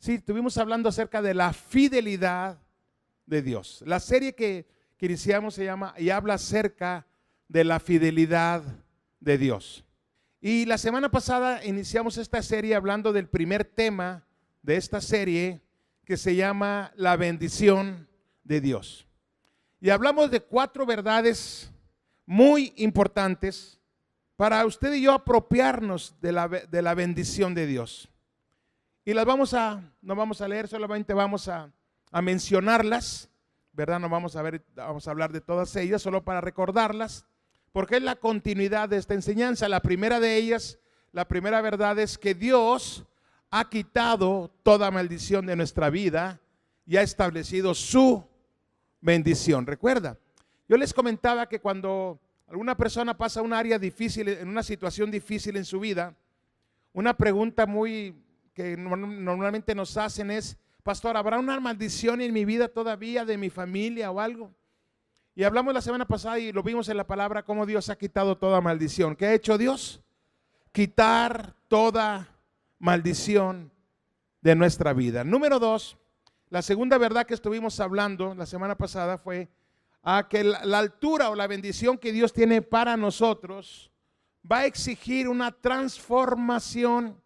Sí, estuvimos hablando acerca de la fidelidad de Dios. La serie que iniciamos se llama y habla acerca de la fidelidad de Dios. Y la semana pasada iniciamos esta serie hablando del primer tema de esta serie, que se llama la bendición de Dios. Y hablamos de 4 verdades muy importantes para usted y yo apropiarnos de la bendición de Dios. Y las no vamos a leer, solamente vamos a mencionarlas, ¿verdad? No vamos a hablar de todas ellas, solo para recordarlas, porque es la continuidad de esta enseñanza. La primera de ellas, la primera verdad es que Dios ha quitado toda maldición de nuestra vida y ha establecido su bendición. ¿Recuerda? Yo les comentaba que cuando alguna persona pasa un área difícil, en una situación difícil en su vida, una pregunta que normalmente nos hacen es: pastor, ¿habrá una maldición en mi vida todavía, de mi familia o algo? Y hablamos la semana pasada y lo vimos en la palabra, cómo Dios ha quitado toda maldición. ¿Qué ha hecho Dios? Quitar toda maldición de nuestra vida. Número 2, la segunda verdad que estuvimos hablando la semana pasada fue que la altura o la bendición que Dios tiene para nosotros va a exigir una transformación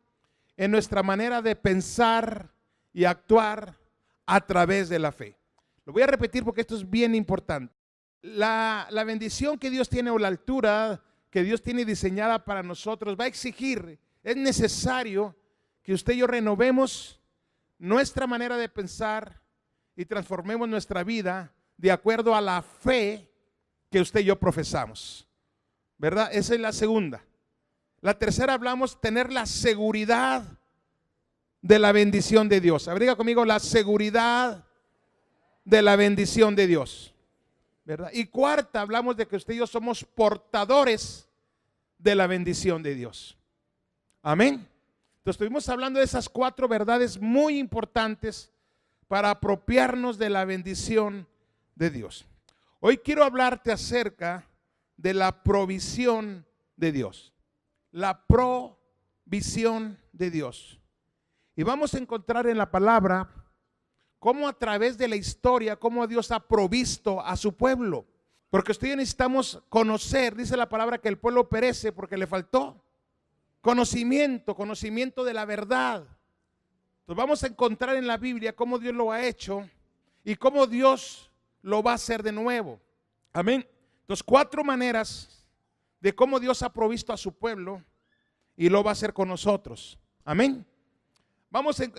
en nuestra manera de pensar y actuar a través de la fe. Lo voy a repetir porque esto es bien importante. La bendición que Dios tiene, o la altura que Dios tiene diseñada para nosotros, va a exigir, es necesario que usted y yo renovemos nuestra manera de pensar y transformemos nuestra vida de acuerdo a la fe que usted y yo profesamos, ¿verdad? Esa es la segunda. La tercera, hablamos tener la seguridad de la bendición de Dios. Diga conmigo, la seguridad de la bendición de Dios, ¿verdad? Y cuarta, hablamos de que usted y yo somos portadores de la bendición de Dios. Amén. Entonces estuvimos hablando de esas 4 verdades muy importantes para apropiarnos de la bendición de Dios. Hoy quiero hablarte acerca de la provisión de Dios. La provisión de Dios. Y vamos a encontrar en la palabra cómo a través de la historia, cómo Dios ha provisto a su pueblo. Porque usted y yo necesitamos conocer, dice la palabra, que el pueblo perece porque le faltó conocimiento de la verdad. Entonces vamos a encontrar en la Biblia cómo Dios lo ha hecho y cómo Dios lo va a hacer de nuevo. Amén. Entonces 4 maneras de cómo Dios ha provisto a su pueblo y lo va a hacer con nosotros. Amén.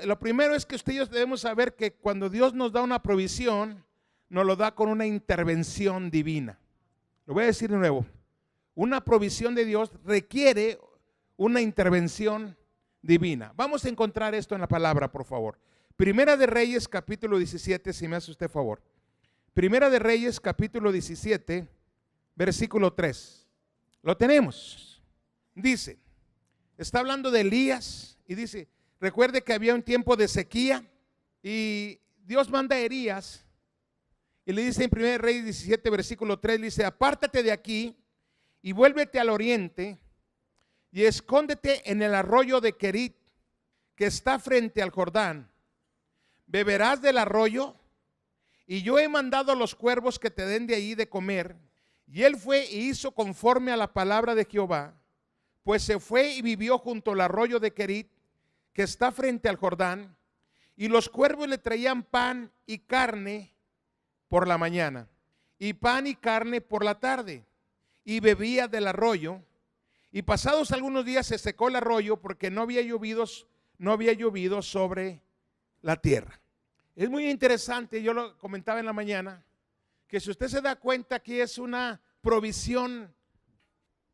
Lo primero es que ustedes debemos saber que cuando Dios nos da una provisión, nos lo da con una intervención divina. Lo voy a decir de nuevo. Una provisión de Dios requiere una intervención divina. Vamos a encontrar esto en la palabra, por favor. Primera de Reyes, capítulo 17, si me hace usted favor. Primera de Reyes, capítulo 17, versículo 3. Lo tenemos. Dice, está hablando de Elías y dice, recuerde que había un tiempo de sequía y Dios manda a Elías y le dice en Primera de Reyes 17, versículo 3, le dice, apártate de aquí y vuélvete al oriente y escóndete en el arroyo de Querit, que está frente al Jordán. Beberás del arroyo, y yo he mandado a los cuervos que te den de ahí de comer. Y él fue y hizo conforme a la palabra de Jehová, pues se fue y vivió junto al arroyo de Querit, que está frente al Jordán, y los cuervos le traían pan y carne por la mañana, y pan y carne por la tarde, y bebía del arroyo. Y pasados algunos días se secó el arroyo porque no había llovido sobre la tierra. Es muy interesante, yo lo comentaba en la mañana, que si usted se da cuenta, aquí es una provisión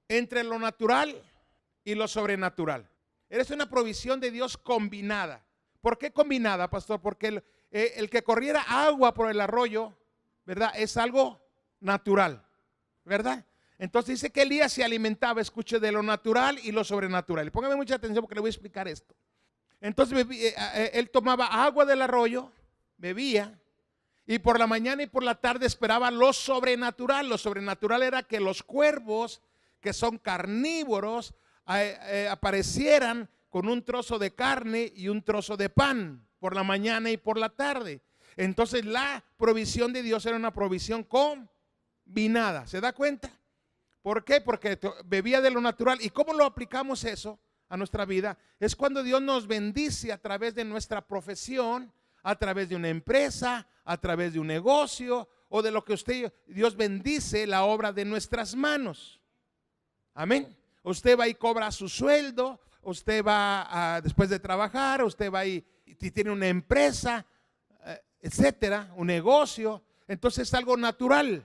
entre lo natural y lo sobrenatural. Es una provisión de Dios combinada. ¿Por qué combinada, pastor? Porque el que corriera agua por el arroyo, ¿verdad? Es algo natural, ¿verdad? Entonces dice que Elías se alimentaba, escuche, de lo natural y lo sobrenatural. Y póngame mucha atención porque le voy a explicar esto. Entonces él tomaba agua del arroyo, bebía, y por la mañana y por la tarde esperaba lo sobrenatural. Lo sobrenatural era que los cuervos, que son carnívoros, aparecieran con un trozo de carne y un trozo de pan. por la mañana y por la tarde. Entonces la provisión de Dios era una provisión combinada. ¿Se da cuenta? ¿Por qué? Porque bebía de lo natural. ¿Y cómo lo aplicamos eso a nuestra vida? Es cuando Dios nos bendice a través de nuestra profesión, a través de una empresa, a través de un negocio o de lo que Dios bendice la obra de nuestras manos. Amén. Usted va y cobra su sueldo, usted va después de trabajar, usted va y tiene una empresa, etcétera, un negocio. Entonces es algo natural.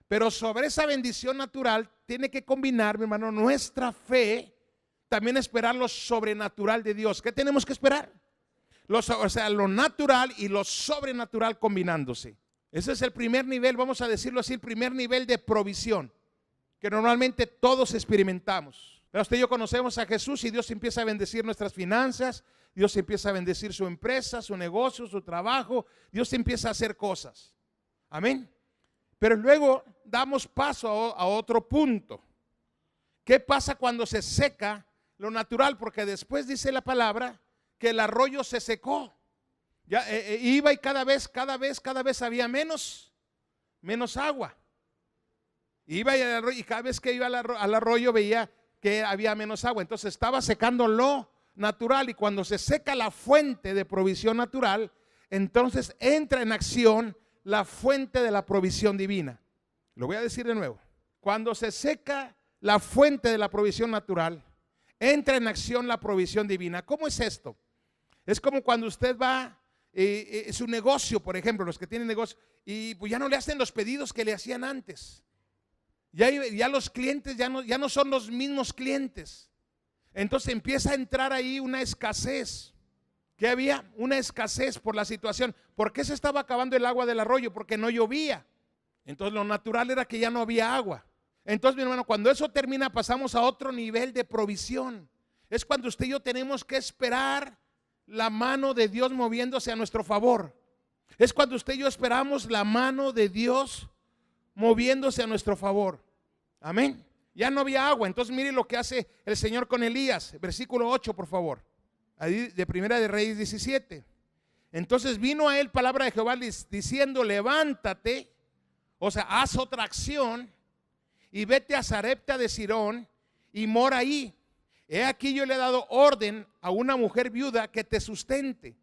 Pero sobre esa bendición natural tiene que combinar, mi hermano, nuestra fe, también esperar lo sobrenatural de Dios. ¿Qué tenemos que esperar? Lo natural y lo sobrenatural combinándose. Ese es el primer nivel, vamos a decirlo así, el primer nivel de provisión que normalmente todos experimentamos. Pero usted y yo conocemos a Jesús y Dios empieza a bendecir nuestras finanzas, Dios empieza a bendecir su empresa, su negocio, su trabajo, Dios empieza a hacer cosas. Amén. Pero luego damos paso a otro punto. ¿Qué pasa cuando se seca lo natural? Porque después dice la palabra que el arroyo se secó. Ya iba y cada vez había menos agua. Iba y cada vez que iba al arroyo veía que había menos agua. Entonces estaba secando lo natural, y cuando se seca la fuente de provisión natural, entonces entra en acción la fuente de la provisión divina. Lo voy a decir de nuevo. Cuando se seca la fuente de la provisión natural, entra en acción la provisión divina. ¿Cómo es esto? Es como cuando usted va su negocio, por ejemplo, los que tienen negocio, y pues ya no le hacen los pedidos que le hacían antes. Ya los clientes ya no son los mismos clientes. Entonces empieza a entrar ahí una escasez. ¿Qué había? Una escasez por la situación. ¿Por qué se estaba acabando el agua del arroyo? Porque no llovía. Entonces lo natural era que ya no había agua. Entonces, mi hermano, cuando eso termina, pasamos a otro nivel de provisión. Es cuando usted y yo tenemos que esperar la mano de Dios moviéndose a nuestro favor. Es cuando usted y yo esperamos la mano de Dios moviéndose a nuestro favor. Amén. Ya no había agua. Entonces mire lo que hace el Señor con Elías. Versículo 8, por favor. Ahí de Primera de Reyes 17. Entonces vino a él palabra de Jehová diciendo: levántate, o sea, haz otra acción y vete a Sarepta de Sidón y mora ahí. He aquí yo le he dado orden a una mujer viuda que te sustente.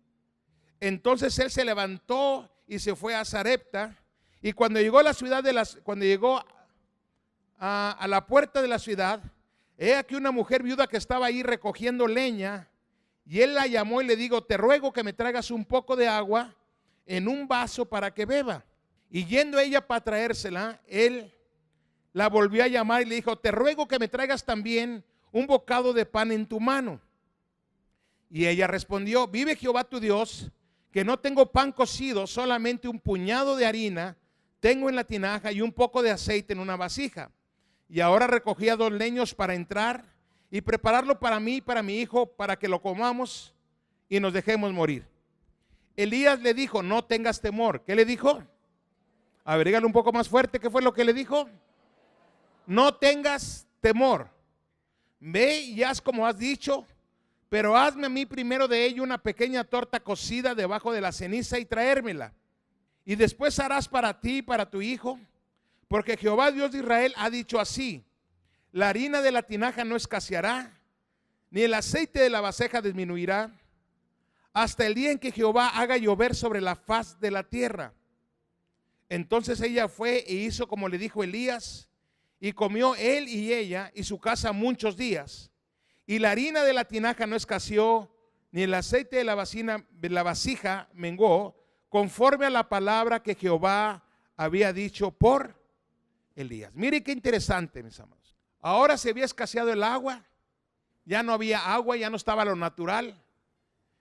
Entonces él se levantó y se fue a Sarepta, y cuando llegó a la ciudad cuando llegó a la puerta de la ciudad, he aquí una mujer viuda que estaba ahí recogiendo leña, y él la llamó y le dijo: te ruego que me traigas un poco de agua en un vaso para que beba. Y yendo ella para traérsela, él la volvió a llamar y le dijo: te ruego que me traigas también un bocado de pan en tu mano. Y ella respondió: vive Jehová tu Dios, que no tengo pan cocido, solamente un puñado de harina tengo en la tinaja y un poco de aceite en una vasija. Y ahora recogía 2 leños para entrar y prepararlo para mí y para mi hijo, para que lo comamos y nos dejemos morir. Elías le dijo: no tengas temor. ¿Qué le dijo? A ver, dígale un poco más fuerte. ¿Qué fue lo que le dijo? No tengas temor. Ve y haz como has dicho, pero hazme a mí primero de ello una pequeña torta cocida debajo de la ceniza y traérmela. Y después harás para ti y para tu hijo, porque Jehová Dios de Israel ha dicho así: la harina de la tinaja no escaseará, ni el aceite de la vasija disminuirá, hasta el día en que Jehová haga llover sobre la faz de la tierra. Entonces ella fue e hizo como le dijo Elías, y comió él y ella y su casa muchos días. Y la harina de la tinaja no escaseó, ni el aceite de la vasija menguó, conforme a la palabra que Jehová había dicho por Elías. Mire qué interesante, mis amados. Ahora se había escaseado el agua, ya no había agua, ya no estaba lo natural.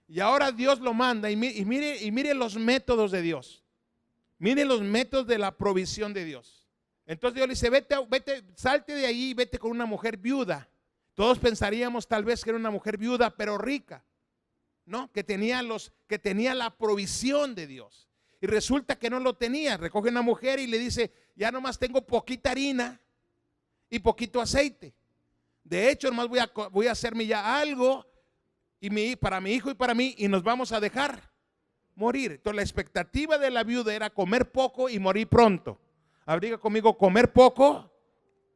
Y ahora Dios lo manda, y mire los métodos de Dios. Mire los métodos de la provisión de Dios. Entonces Dios le dice: vete, salte de ahí y vete con una mujer viuda. Todos pensaríamos tal vez que era una mujer viuda, pero rica, ¿no? Que tenía la provisión de Dios. Y resulta que no lo tenía. Recoge una mujer y le dice: ya nomás tengo poquita harina y poquito aceite. De hecho, nomás voy a hacerme ya algo para mi hijo y para mí, y nos vamos a dejar morir. Entonces la expectativa de la viuda era comer poco y morir pronto. Diga conmigo, comer poco,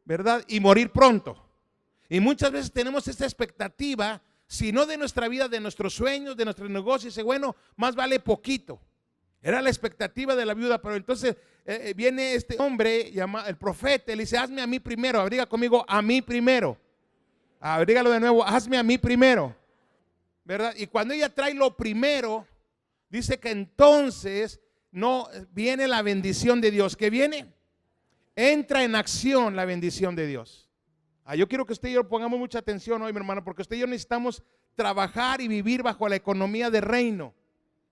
¿verdad? Y morir pronto. Y muchas veces tenemos esta expectativa, si no de nuestra vida, de nuestros sueños, de nuestros negocios. Dice, bueno, más vale poquito. Era la expectativa de la viuda, pero entonces viene este hombre, el profeta, y le dice, hazme a mí primero. Diga conmigo, a mí primero. Dígalo de nuevo, hazme a mí primero, ¿verdad? Y cuando ella trae lo primero, dice que entonces no viene la bendición de Dios. ¿Qué viene? Entra en acción la bendición de Dios. Yo quiero que usted y yo pongamos mucha atención hoy, mi hermano, porque usted y yo necesitamos trabajar y vivir bajo la economía del reino.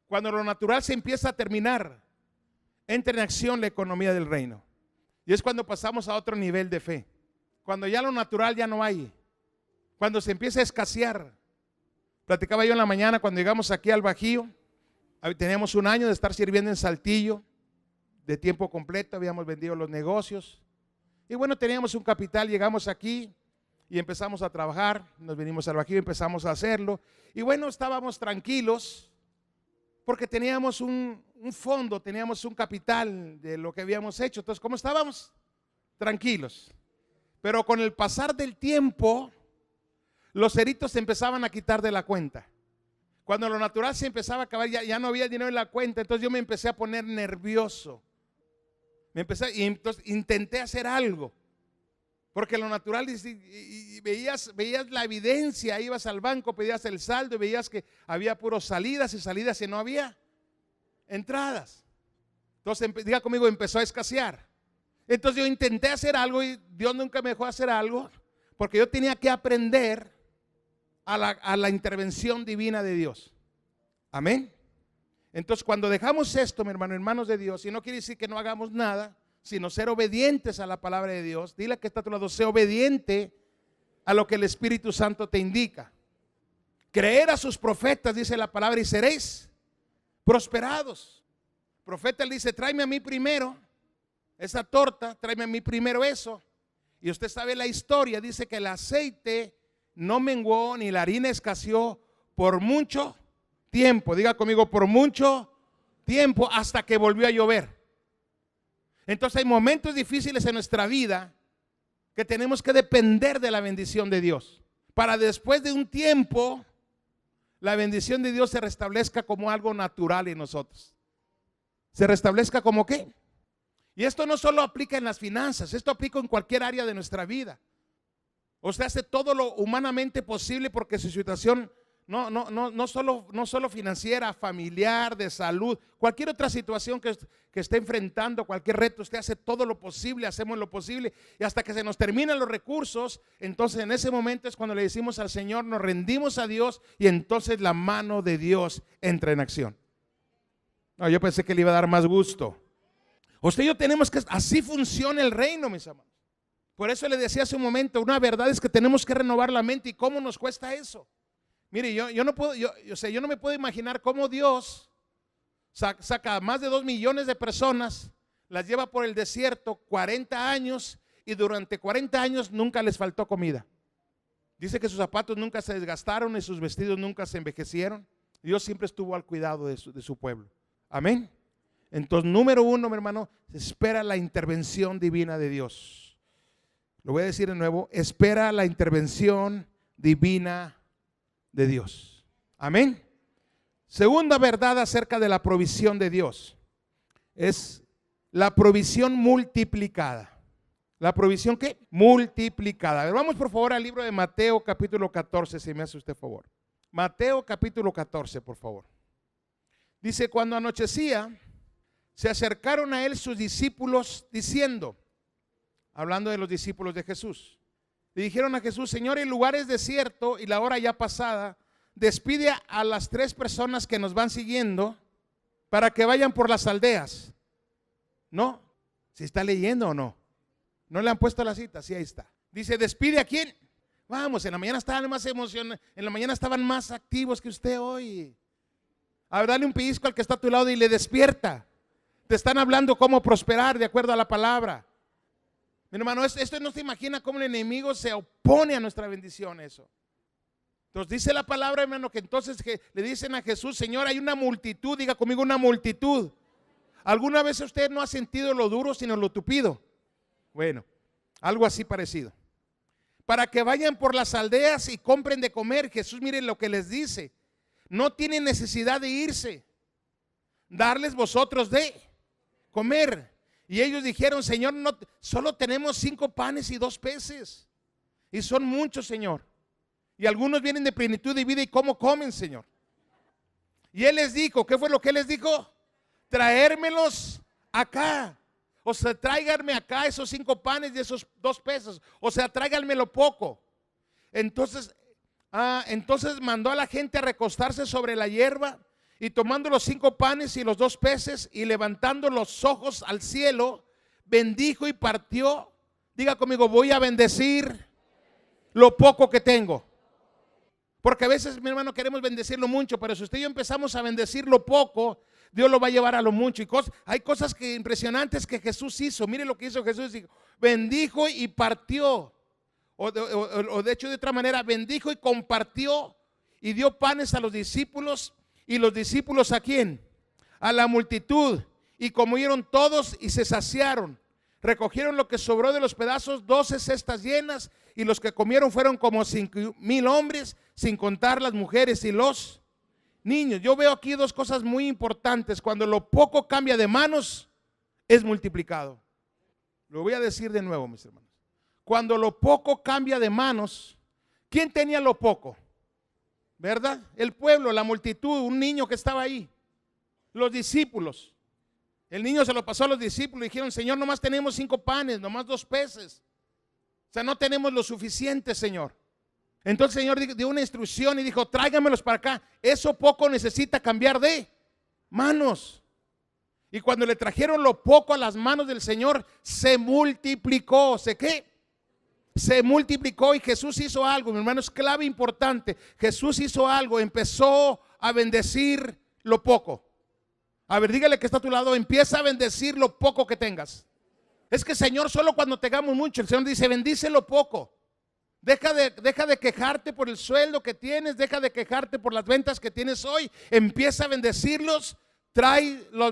Cuando lo natural se empieza a terminar, entra en acción la economía del reino. Y es cuando pasamos a otro nivel de fe. Cuando ya lo natural ya no hay. Cuando se empieza a escasear. Platicaba yo en la mañana cuando llegamos aquí al Bajío. Teníamos un año de estar sirviendo en Saltillo de tiempo completo, habíamos vendido los negocios y bueno, teníamos un capital. Llegamos aquí y empezamos a trabajar, nos vinimos al Bajío y empezamos a hacerlo y bueno, estábamos tranquilos porque teníamos un fondo, teníamos un capital de lo que habíamos hecho. Entonces, ¿cómo estábamos? Tranquilos. Pero con el pasar del tiempo, los ceritos se empezaban a quitar de la cuenta. Cuando lo natural se empezaba a acabar, ya no había dinero en la cuenta. Entonces yo me empecé a poner nervioso. Y entonces intenté hacer algo. Porque lo natural, y veías la evidencia, ibas al banco, pedías el saldo y veías que había puros salidas y no había entradas. Entonces, diga conmigo, empezó a escasear. Entonces yo intenté hacer algo y Dios nunca me dejó hacer algo, porque yo tenía que aprender a la intervención divina de Dios. Amén. Entonces cuando dejamos esto, mi hermano, en manos de Dios, y no quiere decir que no hagamos nada, sino ser obedientes a la palabra de Dios. Dile que está a tu lado, sé obediente a lo que el Espíritu Santo te indica. Creer a sus profetas, dice la palabra, y seréis prosperados. El profeta le dice, tráeme a mí primero esa torta, tráeme a mí primero eso. Y usted sabe la historia, dice que el aceite no menguó ni la harina escaseó por mucho tiempo. Diga conmigo, por mucho tiempo, hasta que volvió a llover. Entonces hay momentos difíciles en nuestra vida que tenemos que depender de la bendición de Dios, para después de un tiempo la bendición de Dios se restablezca como algo natural en nosotros. ¿Se restablezca como qué? Y esto no solo aplica en las finanzas, esto aplica en cualquier área de nuestra vida. Usted hace todo lo humanamente posible porque su situación no solo financiera, familiar, de salud, cualquier otra situación que esté enfrentando, cualquier reto, usted hace todo lo posible, hacemos lo posible, y hasta que se nos terminan los recursos, entonces en ese momento es cuando le decimos al Señor, nos rendimos a Dios, y entonces la mano de Dios entra en acción. No, yo pensé que le iba a dar más gusto. Usted y yo tenemos que, así funciona el reino, mis amados. Por eso le decía hace un momento, una verdad es que tenemos que renovar la mente. ¿Y cómo nos cuesta eso? Mire, yo no me puedo imaginar cómo Dios saca a más de 2 millones de personas, las lleva por el desierto 40 años y durante 40 años nunca les faltó comida. Dice que sus zapatos nunca se desgastaron y sus vestidos nunca se envejecieron. Dios siempre estuvo al cuidado de su pueblo. Amén. Entonces, número uno, mi hermano, espera la intervención divina de Dios. Lo voy a decir de nuevo, espera la intervención divina de Dios. Amén. Segunda verdad acerca de la provisión de Dios es la provisión multiplicada. ¿La provisión qué? Multiplicada. A ver, vamos por favor al libro de Mateo capítulo 14, si me hace usted favor. Mateo capítulo 14, por favor. Dice, cuando anochecía, se acercaron a él sus discípulos diciendo, hablando de los discípulos de Jesús, le dijeron a Jesús, Señor, el lugar es desierto y la hora ya pasada, despide a las 3 personas que nos van siguiendo para que vayan por las aldeas. ¿No? ¿Se está leyendo o no? ¿No le han puesto la cita? Sí, ahí está. Dice, ¿despide a quién? Vamos, en la mañana estaban más emocionados, en la mañana estaban más activos que usted hoy. A ver, dale un pellizco al que está a tu lado y le despierta. Te están hablando cómo prosperar de acuerdo a la palabra. Mi hermano, esto no se imagina cómo el enemigo se opone a nuestra bendición, eso. Entonces dice la palabra, hermano, que entonces que le dicen a Jesús: Señor, hay una multitud. Diga conmigo, una multitud. ¿Alguna vez usted no ha sentido lo duro sino lo tupido? Bueno, algo así parecido. Para que vayan por las aldeas y compren de comer. Jesús, miren lo que les dice: no tienen necesidad de irse, darles vosotros de comer. Y ellos dijeron: Señor, no, solo tenemos 5 panes y 2 peces. Y son muchos, Señor. Y algunos vienen de plenitud de vida, ¿y cómo comen, Señor? Y Él les dijo, ¿qué fue lo que Él les dijo? Traérmelos acá. O sea, tráiganme acá esos 5 panes y esos 2 pesos. O sea, tráiganmelo poco. Entonces mandó a la gente a recostarse sobre la hierba, y tomando los 5 panes y los 2 peces y levantando los ojos al cielo, bendijo y partió. Diga conmigo: voy a bendecir lo poco que tengo. Porque a veces, mi hermano, queremos bendecirlo mucho, pero si usted y yo empezamos a bendecir lo poco, Dios lo va a llevar a lo mucho. Y hay cosas impresionantes que Jesús hizo. Mire lo que hizo Jesús: bendijo y partió. O de hecho, de otra manera, bendijo y compartió, y dio panes a los discípulos. ¿Y los discípulos a quién? A la multitud. Y comieron todos y se saciaron. Recogieron lo que sobró de los pedazos, 12 cestas llenas, y los que comieron fueron como 5,000 hombres, sin contar las mujeres y los niños. Yo veo aquí 2 cosas muy importantes. Cuando lo poco cambia de manos, es multiplicado. Lo voy a decir de nuevo, mis hermanos. Cuando lo poco cambia de manos, ¿quién tenía lo poco? ¿Verdad? El pueblo, la multitud, un niño que estaba ahí. Los discípulos. El niño se lo pasó a los discípulos y dijeron: Señor, nomás tenemos 5 panes, nomás 2 peces. O sea, no tenemos lo suficiente, Señor. Entonces el Señor dio una instrucción y dijo: tráigamelos para acá. Eso poco necesita cambiar de manos. Y cuando le trajeron lo poco a las manos del Señor, se multiplicó. ¿Se qué? Se multiplicó. Y Jesús hizo algo, mi hermano, es clave importante. Jesús hizo algo, empezó a bendecir lo poco. A ver, dígale que está a tu lado: empieza a bendecir lo poco que tengas. Es que, Señor, solo cuando tengamos mucho, el Señor dice: bendice lo poco. Deja de quejarte por el sueldo que tienes, deja de quejarte por las ventas que tienes hoy. Empieza a bendecirlos. Tráelo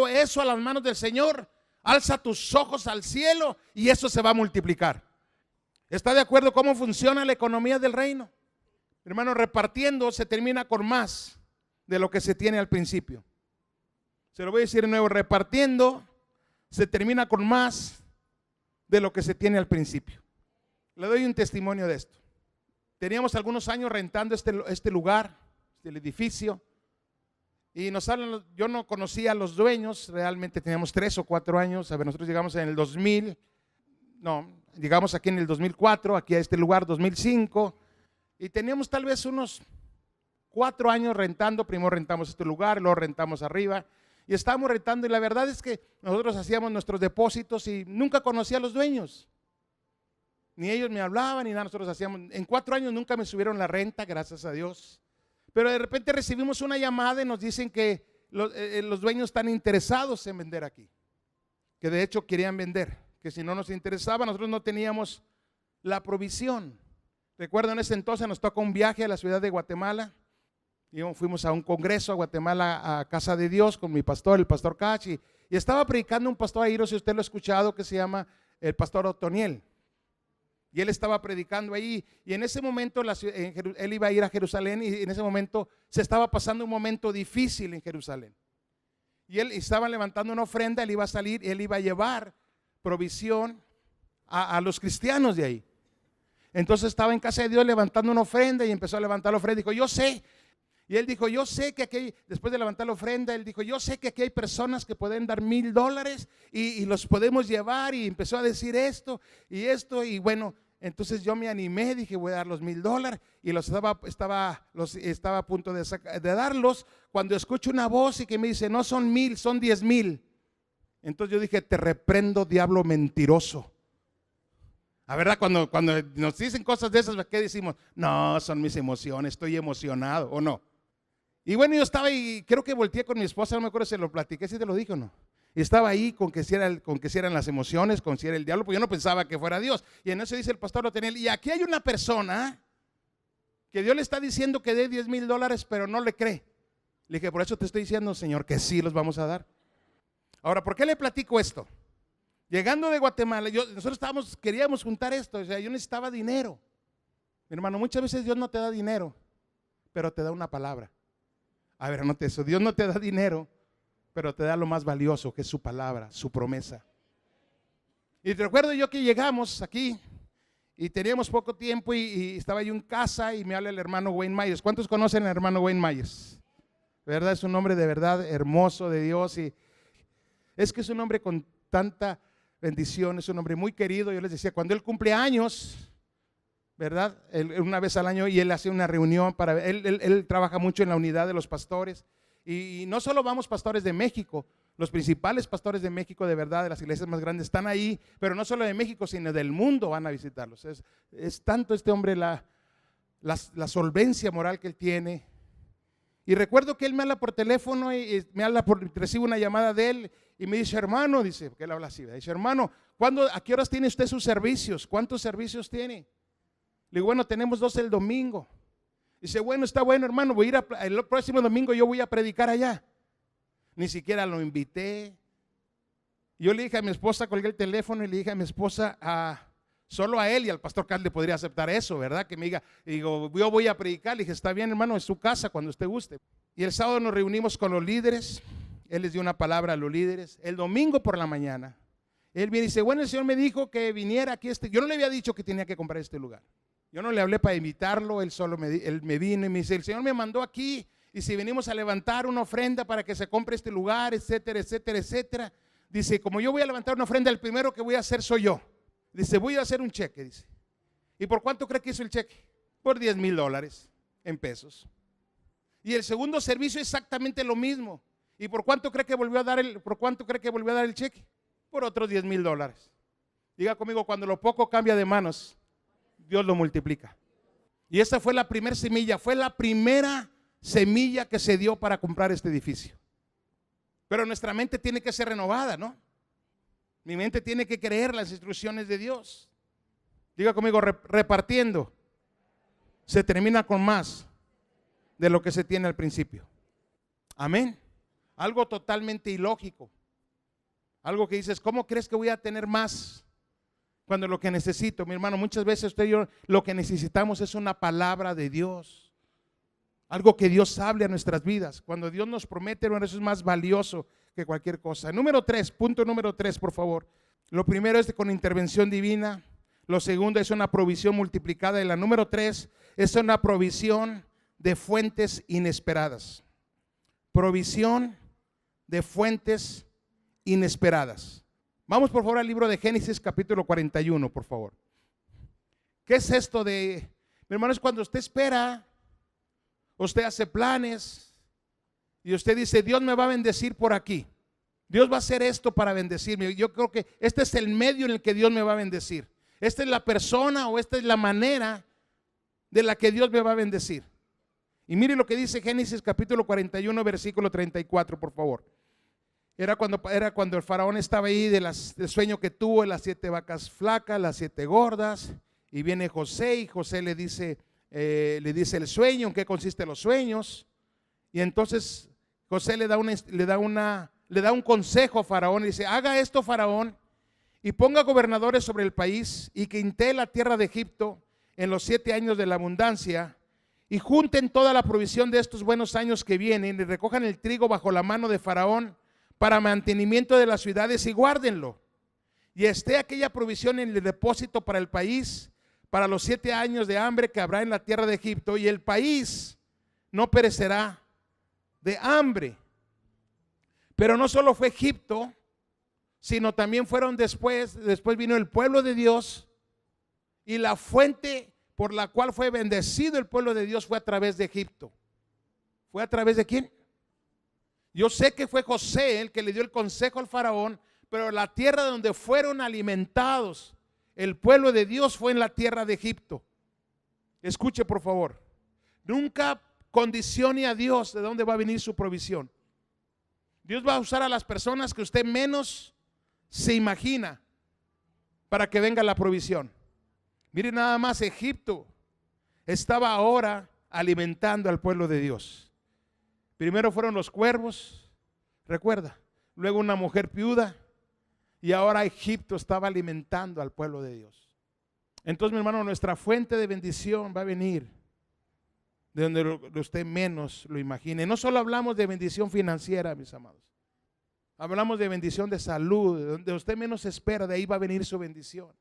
eso a las manos del Señor. Alza tus ojos al cielo y eso se va a multiplicar. ¿Está de acuerdo cómo funciona la economía del reino? Hermano, repartiendo se termina con más de lo que se tiene al principio. Se lo voy a decir de nuevo: repartiendo se termina con más de lo que se tiene al principio. Le doy un testimonio de esto. Teníamos algunos años rentando este lugar, el edificio, y yo no conocía a los dueños, realmente teníamos 3 o 4 años. A ver, nosotros llegamos en el 2000, llegamos aquí en el 2004, aquí a este lugar 2005, y teníamos tal vez unos 4 años rentando. Primero rentamos este lugar, luego rentamos arriba, y estábamos rentando, y la verdad es que nosotros hacíamos nuestros depósitos y nunca conocía a los dueños. Ni ellos me hablaban, ni nada. Nosotros hacíamos, en 4 años nunca me subieron la renta, gracias a Dios. Pero de repente recibimos una llamada y nos dicen que los dueños están interesados en vender aquí. Que de hecho querían vender, que si no nos interesaba, nosotros no teníamos la provisión. Recuerdo, en ese entonces nos tocó un viaje a la ciudad de Guatemala. Y fuimos a un congreso a Guatemala, a Casa de Dios, con mi pastor, el pastor Cach. Y estaba predicando un pastor ahí, no sé si usted lo ha escuchado, que se llama el pastor Otoniel. Y él estaba predicando ahí, y en ese momento él iba a ir a Jerusalén, y en ese momento se estaba pasando un momento difícil en Jerusalén. Y él estaba levantando una ofrenda, él iba a salir, él iba a llevar provisión a los cristianos de ahí. Entonces estaba en Casa de Dios levantando una ofrenda, y empezó a levantar la ofrenda. Dijo: yo sé. Y él dijo: yo sé que aquí, después de levantar la ofrenda, él dijo: yo sé que aquí hay personas que pueden dar $1,000 y los podemos llevar. Y empezó a decir esto, y bueno, entonces yo me animé, dije: voy a dar los $1,000, y los estaba a punto de darlos, cuando escucho una voz y que me dice: no son 1,000, son 10,000. Entonces yo dije: te reprendo, diablo mentiroso. La verdad, cuando nos dicen cosas de esas, ¿qué decimos? No, son mis emociones, estoy emocionado, ¿o no? Y bueno, yo estaba ahí, creo que volteé con mi esposa, no me acuerdo si se lo platiqué, si te lo dije o no. Y estaba ahí con que si eran las emociones, con si era el diablo, porque yo no pensaba que fuera Dios. Y en eso dice el pastor Otoniel: y aquí hay una persona que Dios le está diciendo que dé $10,000, pero no le cree. Le dije, por eso te estoy diciendo, Señor, que sí los vamos a dar. Ahora, ¿por qué le platico esto? Llegando de Guatemala, nosotros queríamos juntar esto, o sea, yo necesitaba dinero. Mi hermano, muchas veces Dios no te da dinero, pero te da una palabra. A ver, anote eso, Dios no te da dinero, pero te da lo más valioso, que es su palabra, su promesa. Y te recuerdo yo que llegamos aquí y teníamos poco tiempo y estaba yo en casa y me habla el hermano Wayne Myers. ¿Cuántos conocen al hermano Wayne Myers? ¿Verdad? Es un hombre de verdad hermoso de Dios y es que es un hombre con tanta bendición, es un hombre muy querido. Yo les decía, cuando él cumple años, ¿verdad? Una vez al año y él hace una reunión para él trabaja mucho en la unidad de los pastores y no solo vamos pastores de México, los principales pastores de México de verdad, de las iglesias más grandes están ahí, pero no solo de México, sino del mundo van a visitarlos. Es tanto este hombre la solvencia moral que él tiene. Y recuerdo que él me habla por teléfono y recibo una llamada de él y me dice, hermano, dice, porque él habla así, dice, hermano, ¿a qué horas tiene usted sus servicios? ¿Cuántos servicios tiene? Le digo, bueno, tenemos 2 el domingo. Dice, bueno, está bueno, hermano, voy a ir el próximo domingo yo voy a predicar allá. Ni siquiera lo invité. Yo le dije a mi esposa, colgué el teléfono y le dije a mi esposa, solo a él y al pastor Carl le podría aceptar eso, ¿verdad? Que me diga, digo, yo voy a predicar. Le dije, está bien, hermano, es su casa cuando usted guste. Y el sábado nos reunimos con los líderes. Él les dio una palabra a los líderes. El domingo por la mañana, él viene y dice, bueno, el Señor me dijo que viniera aquí. Yo no le había dicho que tenía que comprar este lugar. Yo no le hablé para invitarlo, él me vino y me dice, el Señor me mandó aquí. Y si venimos a levantar una ofrenda para que se compre este lugar, etcétera, etcétera, etcétera. Dice, como yo voy a levantar una ofrenda, el primero que voy a hacer soy yo. Dice, voy a hacer un cheque, dice. ¿Y por cuánto cree que hizo el cheque? Por $10,000 en pesos. Y el segundo servicio exactamente lo mismo. ¿Y por cuánto cree que volvió a dar el cheque? Por otros $10,000. Diga conmigo, cuando lo poco cambia de manos, Dios lo multiplica. Y esa fue la primera semilla, fue la primera semilla que se dio para comprar este edificio. Pero nuestra mente tiene que ser renovada, ¿no? Mi mente tiene que creer las instrucciones de Dios. Diga conmigo, repartiendo se termina con más de lo que se tiene al principio. Amén. Algo totalmente ilógico. Algo que dices, ¿cómo crees que voy a tener más cuando lo que necesito? Mi hermano, muchas veces usted y yo lo que necesitamos es una palabra de Dios. Algo que Dios hable a nuestras vidas. Cuando Dios nos promete, bueno, eso es más valioso que cualquier cosa. Punto número 3, por favor. Lo primero es con intervención divina. Lo segundo es una provisión multiplicada. Y la número 3 es una provisión de fuentes inesperadas. Provisión de fuentes inesperadas. Vamos por favor al libro de Génesis capítulo 41, por favor. ¿Qué es esto de, mi hermano? Es cuando usted espera, usted hace planes y usted dice, Dios me va a bendecir por aquí. Dios va a hacer esto para bendecirme. Yo creo que este es el medio en el que Dios me va a bendecir. Esta es la persona o esta es la manera de la que Dios me va a bendecir. Y mire lo que dice Génesis capítulo 41, versículo 34, por favor. Era cuando el faraón estaba ahí del sueño que tuvo de las 7 vacas flacas, las 7 gordas. Y viene José y José le dice el sueño, en qué consisten los sueños. Y entonces José le da un consejo a Faraón y dice, haga esto Faraón y ponga gobernadores sobre el país y que intee la tierra de Egipto en los 7 años de la abundancia y junten toda la provisión de estos buenos años que vienen y recojan el trigo bajo la mano de Faraón para mantenimiento de las ciudades y guárdenlo. Y esté aquella provisión en el depósito para el país para los 7 años de hambre que habrá en la tierra de Egipto y el país no perecerá de hambre. Pero no solo fue Egipto, sino también fueron después vino el pueblo de Dios y la fuente por la cual fue bendecido el pueblo de Dios fue a través de Egipto. ¿Fue a través de quién? Yo sé que fue José el que le dio el consejo al faraón, pero la tierra donde fueron alimentados el pueblo de Dios fue en la tierra de Egipto. Escuche por favor, nunca condicione a Dios de dónde va a venir su provisión. Dios va a usar a las personas que usted menos se imagina para que venga la provisión. Mire nada más Egipto. estaba ahora alimentando al pueblo de Dios. Primero fueron los cuervos, recuerda, luego una mujer viuda, y ahora Egipto estaba alimentando al pueblo de Dios. Entonces, mi hermano, nuestra fuente de bendición va a venir de donde usted menos lo imagine. No solo hablamos de bendición financiera, mis amados. Hablamos de bendición de salud, de donde usted menos espera, de ahí va a venir su bendición.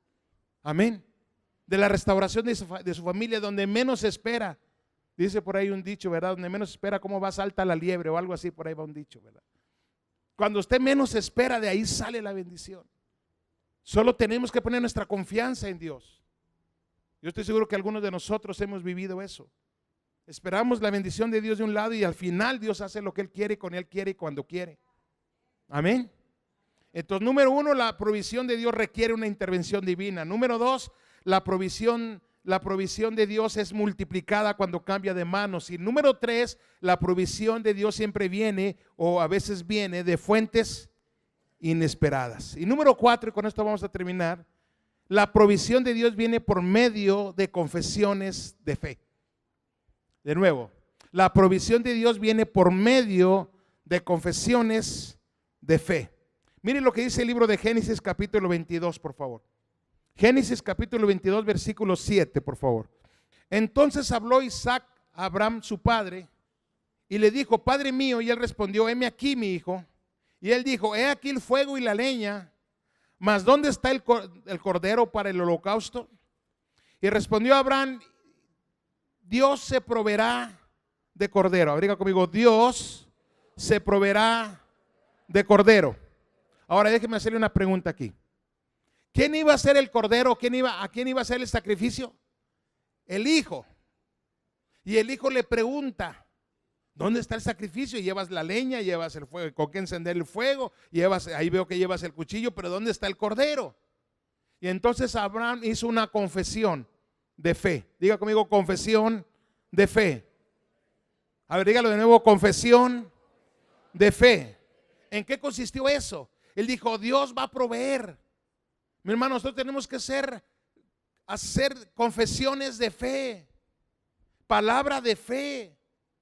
Amén. De la restauración de su familia, donde menos espera. Dice por ahí un dicho, ¿verdad? Donde menos espera, cómo va salta la liebre o algo así, por ahí va un dicho, ¿verdad? Cuando usted menos espera, de ahí sale la bendición. Solo tenemos que poner nuestra confianza en Dios. Yo estoy seguro que algunos de nosotros hemos vivido eso. Esperamos la bendición de Dios de un lado y al final Dios hace lo que Él quiere, con Él quiere y cuando quiere. Amén. Entonces, número uno, la provisión de Dios requiere una intervención divina. Número dos, la provisión de Dios es multiplicada cuando cambia de manos. Y número tres, la provisión de Dios siempre viene, o a veces viene, de fuentes inesperadas. Y número cuatro, y con esto vamos a terminar, la provisión de Dios viene por medio de confesiones de fe. De nuevo, la provisión de Dios viene por medio de confesiones de fe. Miren lo que dice el libro de Génesis capítulo 22, por favor. Génesis capítulo 22, versículo 7, por favor. Entonces habló Isaac a Abraham su padre y le dijo: Padre mío. Y él respondió: heme aquí, mi hijo. Y él dijo: he aquí el fuego y la leña, mas ¿dónde está el cordero para el holocausto? Y respondió Abraham: Dios se proveerá de cordero. Abriga conmigo: Dios se proveerá de cordero. Ahora déjeme hacerle una pregunta aquí. ¿Quién iba a ser el cordero? ¿A quién iba a hacer el sacrificio? El hijo. Y el hijo le pregunta: ¿dónde está el sacrificio? Llevas la leña, llevas el fuego, con qué encender el fuego, ahí veo que llevas el cuchillo, pero ¿dónde está el cordero? Y entonces Abraham hizo una confesión de fe. Diga conmigo: confesión de fe. A ver, dígalo de nuevo: confesión de fe. ¿En qué consistió eso? Él dijo: Dios va a proveer. Mi hermano, nosotros tenemos que hacer confesiones de fe, palabra de fe.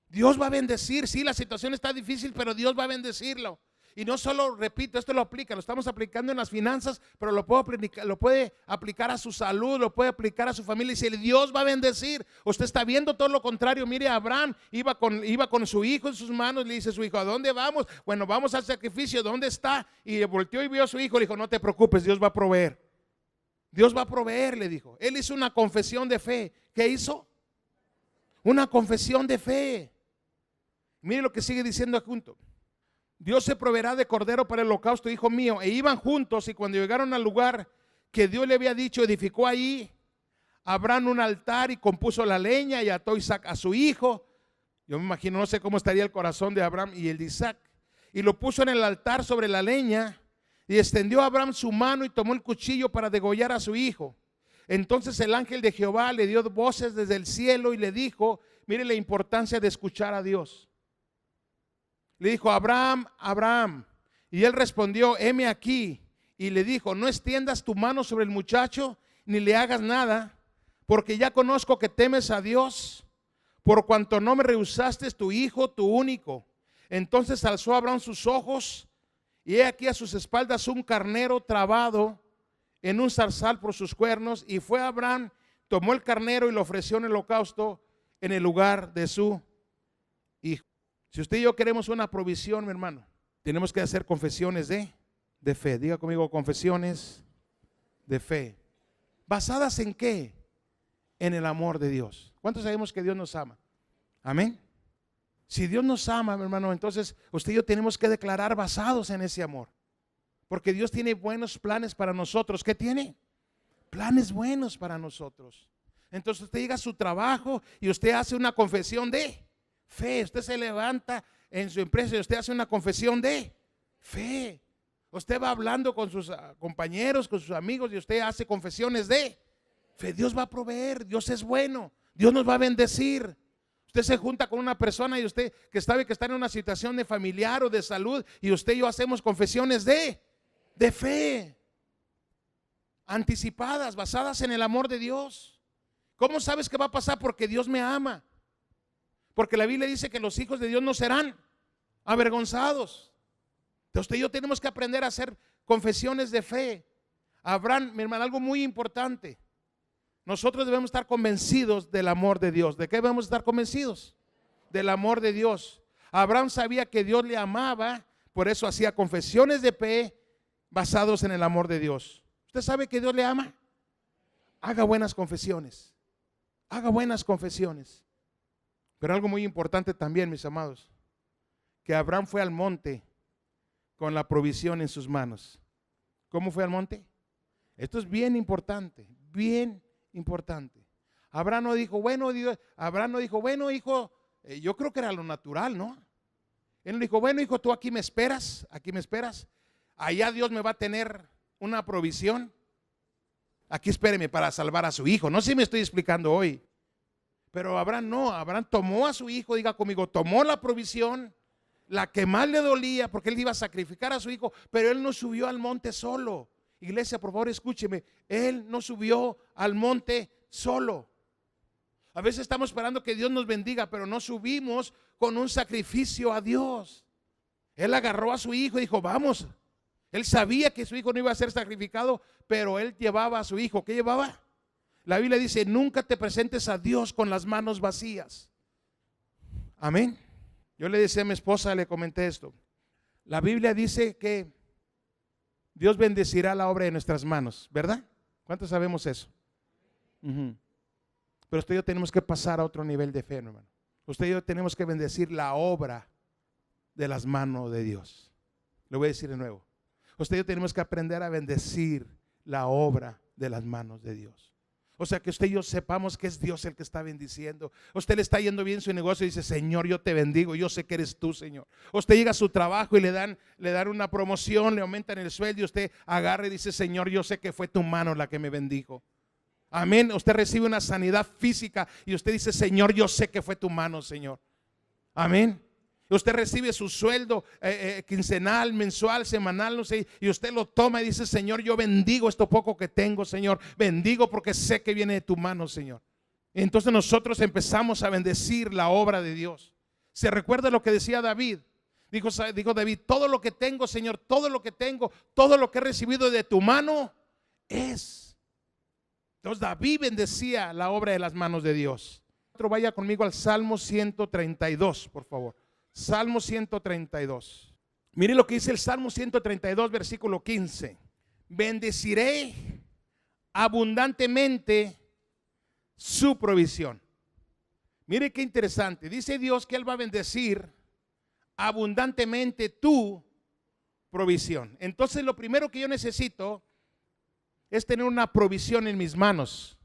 Dios va a bendecir. Sí, la situación está difícil, pero Dios va a bendecirlo. Y no solo, repito, esto lo estamos aplicando en las finanzas, pero lo puede aplicar a su salud, lo puede aplicar a su familia. Y si Dios va a bendecir, usted está viendo todo lo contrario. Mire, Abraham iba con su hijo en sus manos, le dice a su hijo: ¿a dónde vamos? Bueno, vamos al sacrificio, ¿dónde está? Y volteó y vio a su hijo, le dijo: no te preocupes, Dios va a proveer. Dios va a proveer, le dijo. Él hizo una confesión de fe. ¿Qué hizo? Una confesión de fe. Mire lo que sigue diciendo junto. Dios se proveerá de cordero para el holocausto, hijo mío. E iban juntos, y cuando llegaron al lugar que Dios le había dicho, edificó ahí Abraham un altar y compuso la leña y ató Isaac a su hijo. Yo me imagino, no sé cómo estaría el corazón de Abraham y el de Isaac. Y lo puso en el altar sobre la leña, y extendió a Abraham su mano y tomó el cuchillo para degollar a su hijo. Entonces el ángel de Jehová le dio voces desde el cielo y le dijo, mire la importancia de escuchar a Dios. Le dijo: Abraham, Abraham. Y él respondió: heme aquí. Y le dijo: no extiendas tu mano sobre el muchacho, ni le hagas nada, porque ya conozco que temes a Dios, por cuanto no me rehusaste tu hijo, tu único. Entonces alzó Abraham sus ojos, y he aquí a sus espaldas un carnero trabado en un zarzal por sus cuernos. Y fue Abraham, tomó el carnero y lo ofreció en el holocausto en el lugar de su hijo. Si usted y yo queremos una provisión, mi hermano, tenemos que hacer confesiones de fe. Diga conmigo: confesiones de fe. ¿Basadas en qué? En el amor de Dios. ¿Cuántos sabemos que Dios nos ama? Amén. Si Dios nos ama, mi hermano, entonces usted y yo tenemos que declarar basados en ese amor. Porque Dios tiene buenos planes para nosotros. ¿Qué tiene? Planes buenos para nosotros. Entonces usted llega a su trabajo y usted hace una confesión de fe. Usted se levanta en su empresa y usted hace una confesión de fe. Usted va hablando con sus compañeros, con sus amigos, y usted hace confesiones de fe. Dios va a proveer, Dios es bueno, Dios nos va a bendecir. Usted se junta con una persona y usted que sabe que está en una situación de familiar o de salud, y usted y yo hacemos confesiones de fe, anticipadas, basadas en el amor de Dios. ¿Cómo sabes que va a pasar? Porque Dios me ama. Porque la Biblia dice que los hijos de Dios no serán avergonzados. Entonces usted y yo tenemos que aprender a hacer confesiones de fe. Abraham, mi hermano, algo muy importante. Nosotros debemos estar convencidos del amor de Dios. ¿De qué debemos estar convencidos? Del amor de Dios. Abraham sabía que Dios le amaba, por eso hacía confesiones de fe basados en el amor de Dios. ¿Usted sabe que Dios le ama? Haga buenas confesiones. Haga buenas confesiones. Pero algo muy importante también, mis amados, que Abraham fue al monte con la provisión en sus manos. ¿Cómo fue al monte? Esto es bien importante, bien importante. Abraham no dijo, bueno, hijo, yo creo que era lo natural, ¿no? Él dijo, bueno, hijo, tú aquí me esperas, allá Dios me va a tener una provisión. Aquí espéreme para salvar a su hijo. No sé si me estoy explicando hoy. Pero Abraham no, Abraham tomó a su hijo, diga conmigo, tomó la provisión, la que más le dolía, porque él iba a sacrificar a su hijo, pero él no subió al monte solo. Iglesia, por favor, escúcheme, él no subió al monte solo. A veces estamos esperando que Dios nos bendiga, pero no subimos con un sacrificio a Dios. Él agarró a su hijo y dijo, vamos. Él sabía que su hijo no iba a ser sacrificado, pero él llevaba a su hijo. ¿Qué llevaba? La Biblia dice, nunca te presentes a Dios con las manos vacías. Amén. Yo le decía a mi esposa, le comenté esto. La Biblia dice que Dios bendecirá la obra de nuestras manos, ¿verdad? ¿Cuántos sabemos eso? Pero usted y yo tenemos que pasar a otro nivel de fe, hermano. Usted y yo tenemos que bendecir la obra de las manos de Dios. Le voy a decir de nuevo. Usted y yo tenemos que aprender a bendecir la obra de las manos de Dios. O sea, que usted y yo sepamos que es Dios el que está bendiciendo. Usted le está yendo bien su negocio y dice, Señor, yo te bendigo, yo sé que eres tú, Señor. Usted llega a su trabajo y le dan una promoción, le aumentan el sueldo y usted agarra y dice, Señor, yo sé que fue tu mano la que me bendijo. Amén. Usted recibe una sanidad física y usted dice, Señor, yo sé que fue tu mano, Señor. Amén. Usted recibe su sueldo quincenal, mensual, semanal, no sé, y usted lo toma y dice, Señor, yo bendigo esto poco que tengo, Señor. Bendigo porque sé que viene de tu mano, Señor. Y entonces nosotros empezamos a bendecir la obra de Dios. ¿Se recuerda lo que decía David? Dijo David, todo lo que tengo, Señor, todo lo que tengo, todo lo que he recibido de tu mano es. Entonces David bendecía la obra de las manos de Dios. Vaya conmigo al Salmo 132, por favor. Salmo 132. Mire lo que dice el Salmo 132, versículo 15. Bendeciré abundantemente su provisión. Mire qué interesante. Dice Dios que Él va a bendecir abundantemente tu provisión. Entonces lo primero que yo necesito es tener una provisión en mis manos.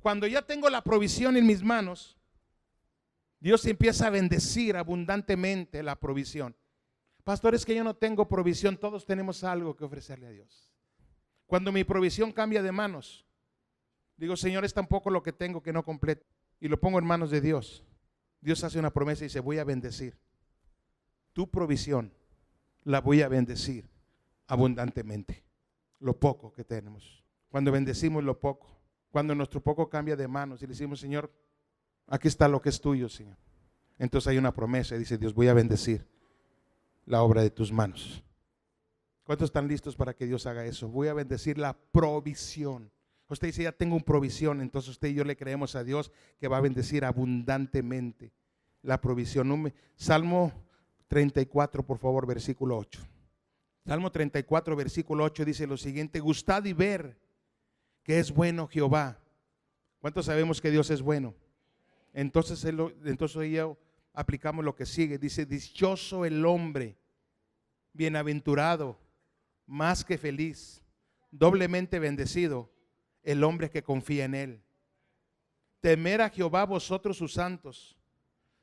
Cuando ya tengo la provisión en mis manos, Dios empieza a bendecir abundantemente la provisión. Pastor, es que yo no tengo provisión. Todos tenemos algo que ofrecerle a Dios. Cuando mi provisión cambia de manos, digo, Señor, es tan poco lo que tengo que no completo. Y lo pongo en manos de Dios. Dios hace una promesa y dice, voy a bendecir tu provisión, la voy a bendecir abundantemente. Lo poco que tenemos. Cuando bendecimos lo poco, cuando nuestro poco cambia de manos y le decimos, Señor, aquí está lo que es tuyo, Señor. Entonces hay una promesa y dice Dios, voy a bendecir la obra de tus manos. ¿Cuántos están listos para que Dios haga eso? Voy a bendecir la provisión. Usted dice, ya tengo una provisión. Entonces usted y yo le creemos a Dios que va a bendecir abundantemente la provisión. Salmo 34, por favor, versículo 8. Salmo 34, versículo 8 dice lo siguiente: gustad y ver que es bueno Jehová. ¿Cuántos sabemos que Dios es bueno? Entonces ya aplicamos lo que sigue. Dice, dichoso el hombre, bienaventurado, más que feliz, doblemente bendecido el hombre que confía en él. Temer a Jehová vosotros sus santos,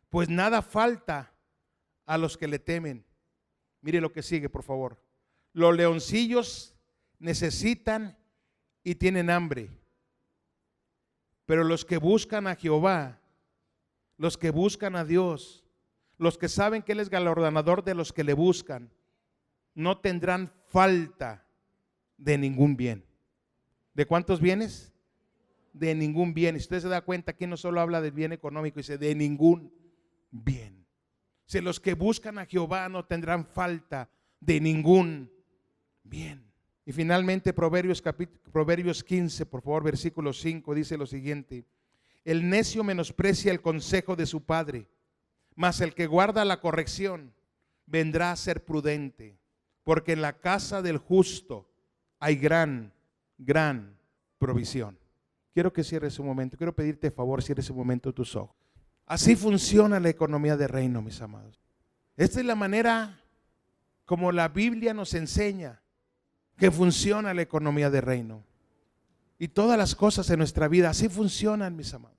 pues nada falta a los que le temen. Mire lo que sigue, por favor. Los leoncillos necesitan y tienen hambre, pero los que buscan a Jehová, los que buscan a Dios, los que saben que Él es galardonador de los que le buscan, no tendrán falta de ningún bien. ¿De cuántos bienes? de ningún bien. Y si usted se da cuenta, aquí no solo habla del bien económico, dice de ningún bien. Si los que buscan a Jehová no tendrán falta de ningún bien. Y finalmente Proverbios 15, por favor, versículo 5, dice lo siguiente: el necio menosprecia el consejo de su padre, mas el que guarda la corrección vendrá a ser prudente, porque en la casa del justo hay gran provisión. Quiero que cierres un momento, quiero pedirte favor, cierres un momento tus ojos. Así funciona la economía de reino, mis amados. Esta es la manera como la Biblia nos enseña que funciona la economía de reino. Y todas las cosas en nuestra vida así funcionan, mis amados.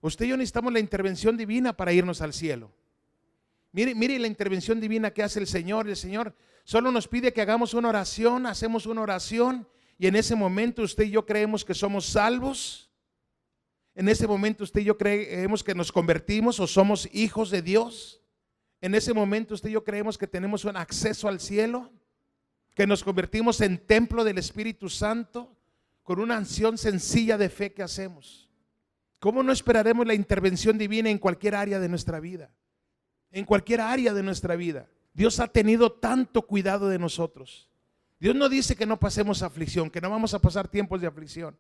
Usted y yo necesitamos la intervención divina para irnos al cielo. Mire la intervención divina que hace el Señor. El Señor solo nos pide que hagamos una oración, hacemos una oración y en ese momento usted y yo creemos que somos salvos. En ese momento usted y yo creemos que nos convertimos o somos hijos de Dios. En ese momento usted y yo creemos que tenemos un acceso al cielo, que nos convertimos en templo del Espíritu Santo con una acción sencilla de fe que hacemos. ¿Cómo no esperaremos la intervención divina en cualquier área de nuestra vida? En cualquier área de nuestra vida. Dios ha tenido tanto cuidado de nosotros. Dios no dice que no pasemos aflicción, que no vamos a pasar tiempos de aflicción,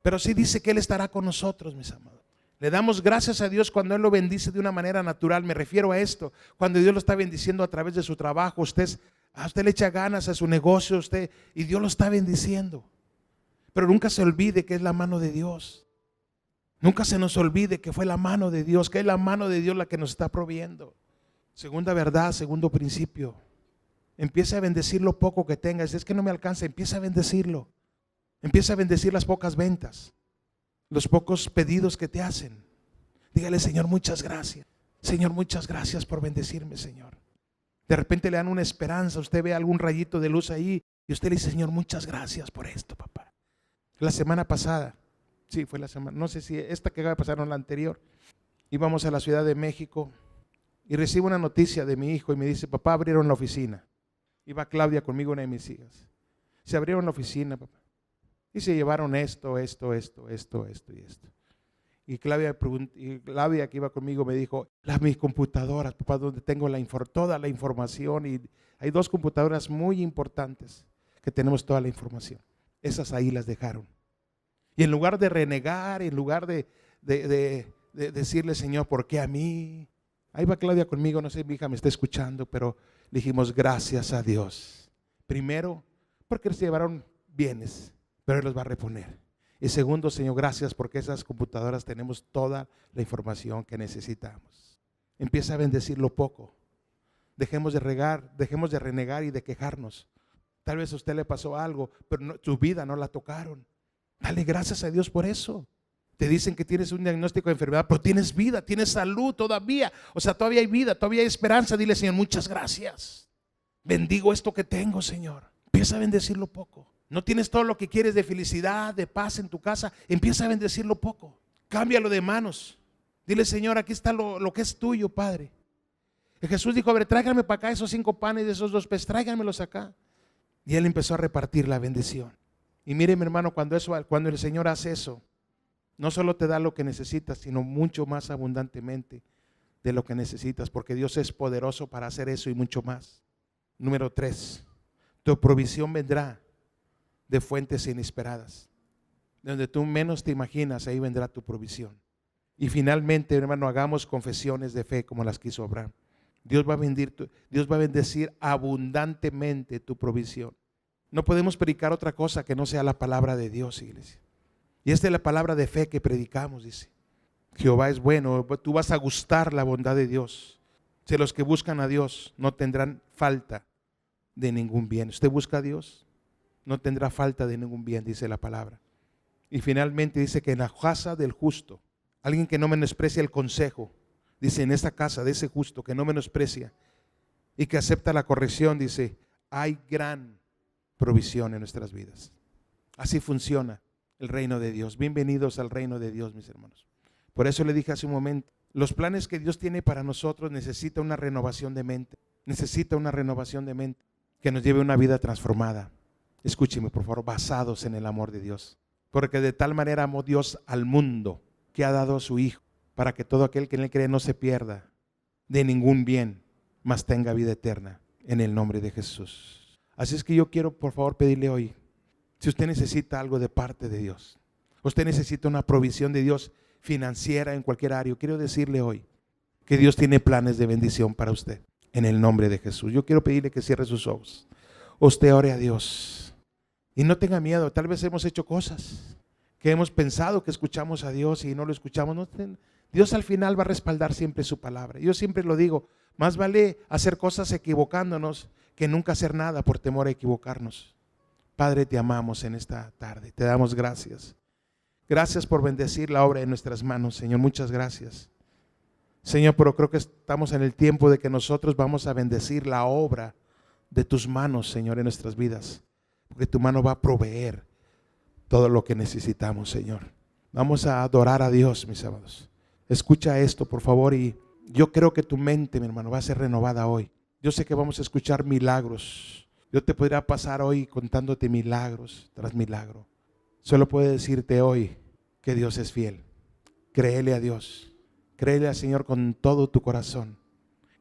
pero sí dice que Él estará con nosotros, mis amados. Le damos gracias a Dios cuando Él lo bendice de una manera natural. Me refiero a esto, cuando Dios lo está bendiciendo a través de su trabajo. A usted le echa ganas a su negocio, y Dios lo está bendiciendo. Pero nunca se olvide que es la mano de Dios. Nunca se nos olvide que fue la mano de Dios, que es la mano de Dios la que nos está proviendo. Segunda verdad, segundo principio. Empieza a bendecir lo poco que tengas. Es que no me alcanza, empieza a bendecirlo. Empieza a bendecir las pocas ventas, los pocos pedidos que te hacen. Dígale: Señor, muchas gracias. Señor, muchas gracias por bendecirme, Señor. De repente le dan una esperanza, usted ve algún rayito de luz ahí y usted le dice: Señor, muchas gracias por esto, papá. La semana pasada, sí, fue la semana, no sé si esta que acaba de pasar o la anterior, íbamos a la Ciudad de México y recibo una noticia de mi hijo y me dice: papá, abrieron la oficina. Iba Claudia conmigo, una de mis hijas. Se abrieron la oficina, papá. Y se llevaron esto y esto. Y Claudia, que iba conmigo, me dijo: mis computadoras, papá, donde tengo toda la información. Y hay 2 computadoras muy importantes que tenemos toda la información. Esas ahí las dejaron. Y en lugar de renegar, en lugar de decirle: Señor, ¿por qué a mí? Ahí va Claudia conmigo, no sé, mi hija me está escuchando, pero le dijimos: gracias a Dios. Primero, porque se llevaron bienes, pero Él los va a reponer. Y segundo, Señor, gracias porque esas computadoras tenemos toda la información que necesitamos. Empieza a bendecir lo poco. Dejemos de renegar y de quejarnos. Tal vez a usted le pasó algo, pero su vida no la tocaron. Dale gracias a Dios por eso. Te dicen que tienes un diagnóstico de enfermedad, pero tienes vida, tienes salud todavía. O sea, todavía hay vida, todavía hay esperanza. Dile: Señor, muchas gracias. Bendigo esto que tengo, Señor. Empieza a bendecir lo poco. No tienes todo lo que quieres de felicidad, de paz en tu casa. Empieza a bendecir lo poco. Cámbialo de manos. Dile: Señor, aquí está lo que es tuyo, Padre. Y Jesús dijo: a ver, tráiganme para acá esos 5 panes y esos 2 peces, tráiganmelos acá. Y Él empezó a repartir la bendición. Y mire, mi hermano, cuando el Señor hace eso, no solo te da lo que necesitas, sino mucho más abundantemente de lo que necesitas, porque Dios es poderoso para hacer eso y mucho más. Número 3, tu provisión vendrá de fuentes inesperadas. De donde tú menos te imaginas, ahí vendrá tu provisión. Y finalmente, hermano, hagamos confesiones de fe como las que hizo Abraham. Dios va a bendecir abundantemente tu provisión. No podemos predicar otra cosa que no sea la palabra de Dios, iglesia. Y esta es la palabra de fe que predicamos, dice: Jehová es bueno. Tú vas a gustar la bondad de Dios. Si los que buscan a Dios no tendrán falta de ningún bien. Usted busca a Dios, no tendrá falta de ningún bien, dice la palabra. Y finalmente dice que en la casa del justo, alguien que no menosprecia el consejo, dice: en esta casa de ese justo que no menosprecia y que acepta la corrección, dice, hay gran provisión en nuestras vidas. Así funciona el reino de Dios. Bienvenidos al reino de Dios, mis hermanos. Por eso le dije hace un momento, los planes que Dios tiene para nosotros necesita una renovación de mente. Necesita una renovación de mente que nos lleve a una vida transformada. Escúcheme, por favor, basados en el amor de Dios. Porque de tal manera amó Dios al mundo, que ha dado a su Hijo, para que todo aquel que en él cree no se pierda de ningún bien, mas tenga vida eterna, en el nombre de Jesús. Así es que yo quiero por favor pedirle hoy, si usted necesita algo de parte de Dios, usted necesita una provisión de Dios financiera en cualquier área, quiero decirle hoy que Dios tiene planes de bendición para usted, en el nombre de Jesús. Yo quiero pedirle que cierre sus ojos, usted ore a Dios y no tenga miedo. Tal vez hemos hecho cosas que hemos pensado que escuchamos a Dios y no lo escuchamos. Dios al final va a respaldar siempre su palabra. Yo siempre lo digo, más vale hacer cosas equivocándonos que nunca hacer nada por temor a equivocarnos. Padre, te amamos en esta tarde, te damos gracias. Gracias por bendecir la obra de nuestras manos, Señor, muchas gracias. Señor, pero creo que estamos en el tiempo de que nosotros vamos a bendecir la obra de tus manos, Señor, en nuestras vidas. Porque tu mano va a proveer todo lo que necesitamos, Señor. Vamos a adorar a Dios, mis amados. Escucha esto, por favor, y yo creo que tu mente, mi hermano, va a ser renovada hoy. Yo sé que vamos a escuchar milagros. Yo te podría pasar hoy contándote milagros tras milagro. Solo puedo decirte hoy que Dios es fiel. Créele a Dios. Créele al Señor con todo tu corazón.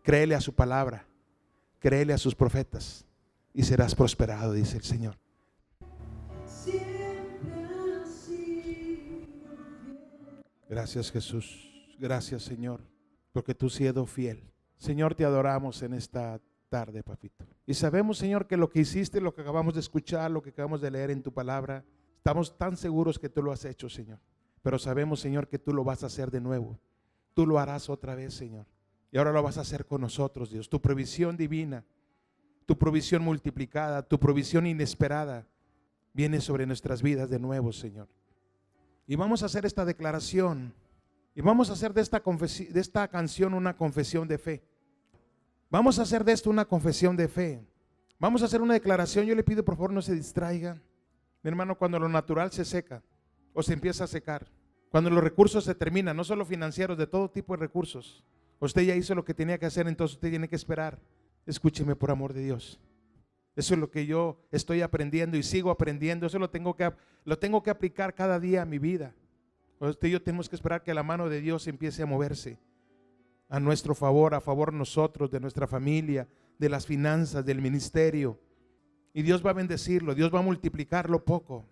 Créele a su palabra. Créele a sus profetas y serás prosperado, dice el Señor. Gracias, Jesús. Gracias, Señor, porque tú has sido fiel. Señor, te adoramos en esta tarde, papito. Y sabemos, Señor, que lo que hiciste, lo que acabamos de escuchar, lo que acabamos de leer en tu palabra, estamos tan seguros que tú lo has hecho, Señor. Pero sabemos, Señor, que tú lo vas a hacer de nuevo. Tú lo harás otra vez, Señor. Y ahora lo vas a hacer con nosotros, Dios. Tu provisión divina, tu provisión multiplicada, tu provisión inesperada viene sobre nuestras vidas de nuevo, Señor. Y vamos a hacer esta declaración. Y vamos a hacer de esta canción una confesión de fe. Vamos a hacer de esto una confesión de fe. Vamos a hacer una declaración. Yo le pido por favor no se distraiga. Mi hermano, cuando lo natural se seca o se empieza a secar, cuando los recursos se terminan, no solo financieros, de todo tipo de recursos, usted ya hizo lo que tenía que hacer, entonces usted tiene que esperar. Escúcheme por amor de Dios. Eso es lo que yo estoy aprendiendo y sigo aprendiendo. Eso lo tengo que aplicar cada día a mi vida. Usted y yo tenemos que esperar que la mano de Dios empiece a moverse a nuestro favor, a favor de nosotros, de nuestra familia, de las finanzas, del ministerio. Y Dios va a bendecirlo, Dios va a multiplicar lo poco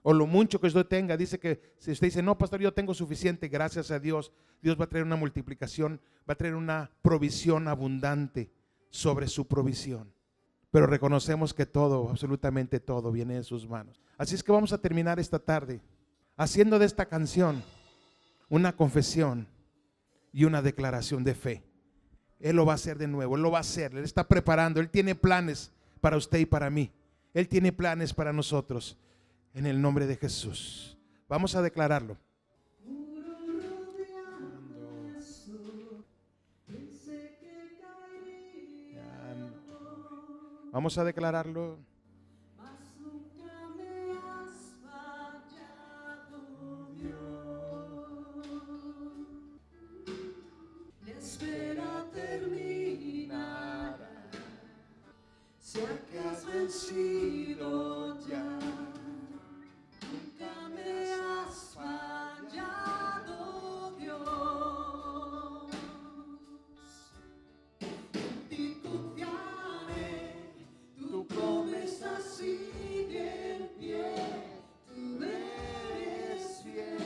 o lo mucho que usted tenga. Dice que si usted dice, no, pastor, yo tengo suficiente, gracias a Dios, Dios va a traer una multiplicación, va a traer una provisión abundante sobre su provisión. Pero reconocemos que todo, absolutamente todo, viene de sus manos. Así es que vamos a terminar esta tarde haciendo de esta canción una confesión y una declaración de fe. Él lo va a hacer de nuevo, Él lo va a hacer, Él está preparando, Él tiene planes para usted y para mí. Él tiene planes para nosotros, en el nombre de Jesús. Vamos a declararlo. Vamos a declararlo. Sea que has vencido ya, nunca me has fallado, Dios. En ti confiaré, tu promesa sigue en pie, tú eres fiel.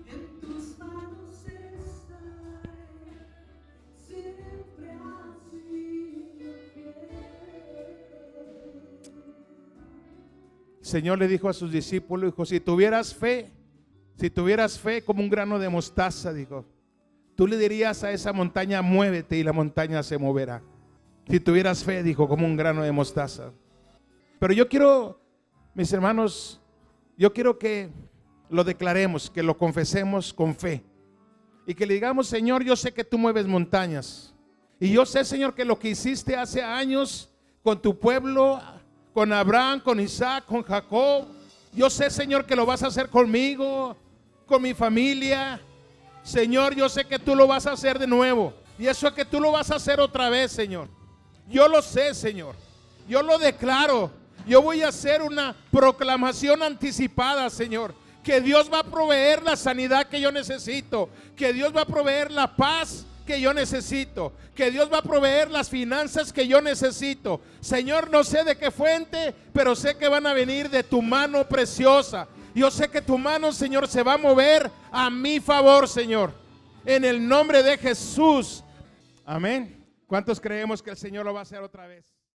En tus manos estaré. Siempre has sido fiel. El Señor le dijo a sus discípulos, dijo, si tuvieras fe como un grano de mostaza, dijo, tú le dirías a esa montaña, muévete, y la montaña se moverá. Si tuvieras fe, dijo, como un grano de mostaza. Pero yo quiero, mis hermanos, yo quiero que lo declaremos, que lo confesemos con fe. Y que le digamos, Señor, yo sé que tú mueves montañas. Y yo sé, Señor, que lo que hiciste hace años con tu pueblo, con Abraham, con Isaac, con Jacob, yo sé, Señor, que lo vas a hacer conmigo, con mi familia. Señor, yo sé que tú lo vas a hacer de nuevo. Y eso es que tú lo vas a hacer otra vez, Señor. Yo lo sé, Señor. Yo lo declaro. Yo voy a hacer una proclamación anticipada, Señor, que Dios va a proveer la sanidad que yo necesito, que Dios va a proveer la paz que yo necesito, que Dios va a proveer las finanzas que yo necesito. Señor, no sé de qué fuente, pero sé que van a venir de tu mano preciosa. Yo sé que tu mano, Señor, se va a mover a mi favor, Señor, en el nombre de Jesús. Amén. ¿Cuántos creemos que el Señor lo va a hacer otra vez?